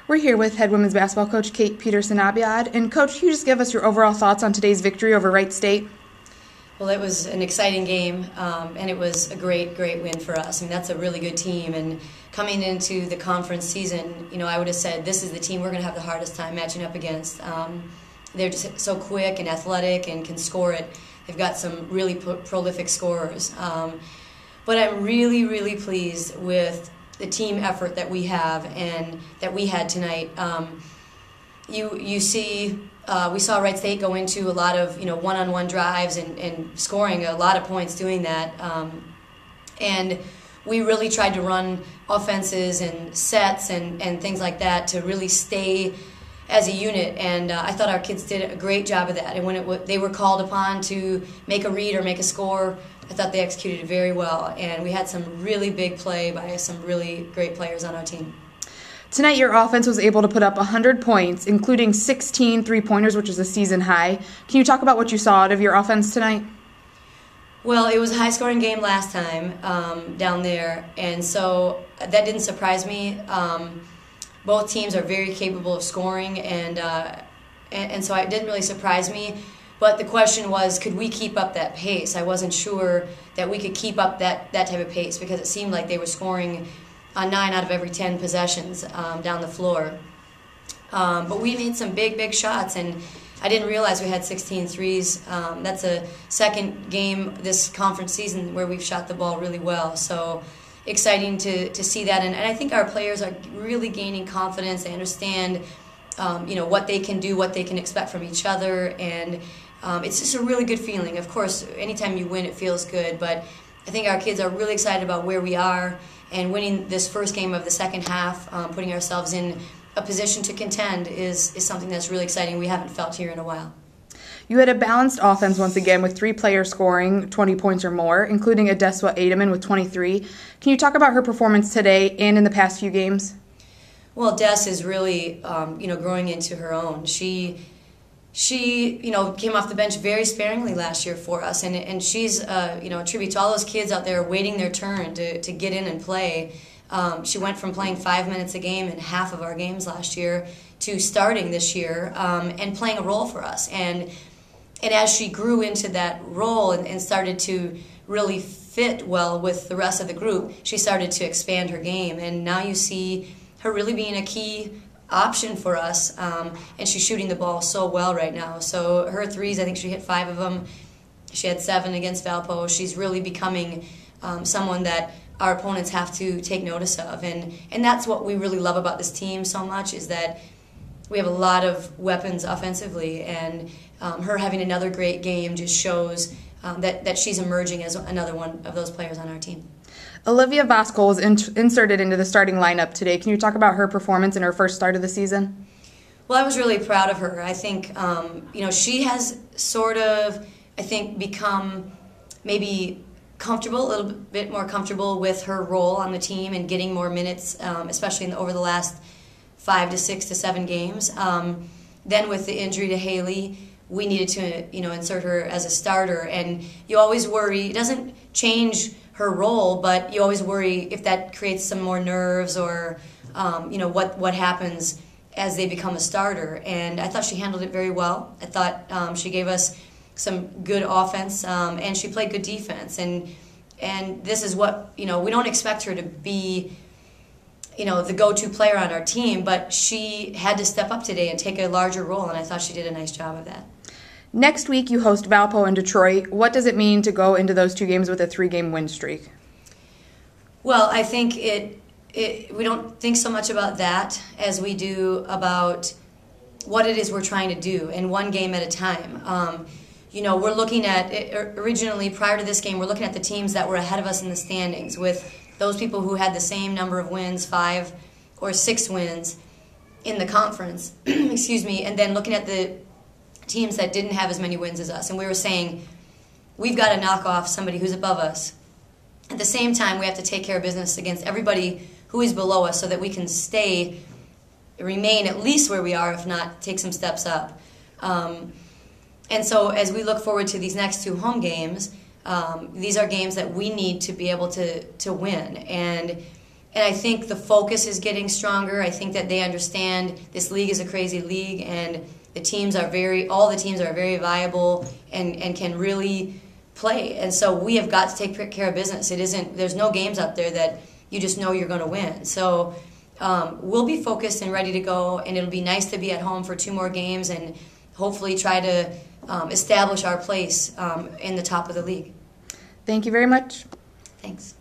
We're here with head women's basketball coach Peterson Abiad. And Coach, can you just give us your overall thoughts on today's victory over Wright State? Well, it was an exciting game, and it was a great win for us. I mean, that's a really good team, and coming into the conference season, I would have said this is the team we're going to have the hardest time matching up against. They're just so quick and athletic and can score it. They've got some really prolific scorers. But I'm really pleased with the team effort that we have and that we had tonight. You see, we saw Wright State go into a lot of one-on-one drives and scoring a lot of points doing that. And we really tried to run offenses and sets and things like that to really stay as a unit. And I thought our kids did a great job of that. And when they were called upon to make a read or make a score, I thought they executed it very well. And we had some really big play by some really great players on our team. Tonight, your offense was able to put up 100 points, including 16 three-pointers, which is a season high. Can you talk about what you saw out of your offense tonight? Well, it was a high-scoring game last time down there, and so that didn't surprise me. Both teams are very capable of scoring, and so it didn't really surprise me. But the question was, could we keep up that pace? I wasn't sure that we could keep up that type of pace because it seemed like they were scoring on 9 out of every 10 possessions down the floor. But we made some big shots, and I didn't realize we had 16 threes. That's a second game this conference season where we've shot the ball really well. So exciting to see that, and I think our players are really gaining confidence. They understand what they can do, what they can expect from each other, and it's just a really good feeling. Of course, anytime you win, it feels good, but I think our kids are really excited about where we are and winning this first game of the second half, putting ourselves in a position to contend is something that's really exciting we haven't felt here in a while. You had a balanced offense once again with 3 players scoring 20 points or more, including Adeswa Ademan with 23. Can you talk about her performance today and in the past few games? Well, Des is really growing into her own. She came off the bench very sparingly last year for us, and she's a tribute to all those kids out there waiting their turn to get in and play. She went from playing 5 minutes a game in half of our games last year to starting this year and playing a role for us. And as she grew into that role and started to really fit well with the rest of the group, she started to expand her game. And now you see her really being a key option for us, and she's shooting the ball so well right now. So her threes, I think she hit 5 of them. She had 7 against Valpo. She's really becoming someone that our opponents have to take notice of. And that's what we really love about this team so much, is that we have a lot of weapons offensively, and her having another great game just shows that she's emerging as another one of those players on our team. Olivia Bosco was inserted into the starting lineup today. Can you talk about her performance in her first start of the season? Well, I was really proud of her. I think she has sort of, become maybe comfortable, a little bit more comfortable with her role on the team and getting more minutes, especially over the last 5 to 6 to 7 games. Then with the injury to Haley, we needed to insert her as a starter, and you always worry. It doesn't change her role, but you always worry if that creates some more nerves or what happens as they become a starter. And I thought she handled it very well. I thought she gave us some good offense, and she played good defense. And this is what we don't expect her to be the go-to player on our team, but she had to step up today and take a larger role, and I thought she did a nice job of that. Next week, you host Valpo in Detroit. What does it mean to go into those 2 games with a 3-game win streak? Well, I think we don't think so much about that as we do about what it is we're trying to do, and 1 game at a time. We're looking at, originally prior to this game, we're looking at the teams that were ahead of us in the standings, with those people who had the same number of wins, 5 or 6 wins in the conference, excuse me, and then looking at the teams that didn't have as many wins as us. And we were saying, we've got to knock off somebody who's above us. At the same time, we have to take care of business against everybody who is below us so that we can remain at least where we are, if not take some steps up. And so as we look forward to these next 2 home games, these are games that we need to be able to win. And And I think the focus is getting stronger. I think that they understand this league is a crazy league, and all the teams are very viable and can really play. And so we have got to take care of business. There's no games out there that you just know you're going to win. So we'll be focused and ready to go, and it'll be nice to be at home for 2 more games and hopefully try to establish our place in the top of the league. Thank you very much. Thanks.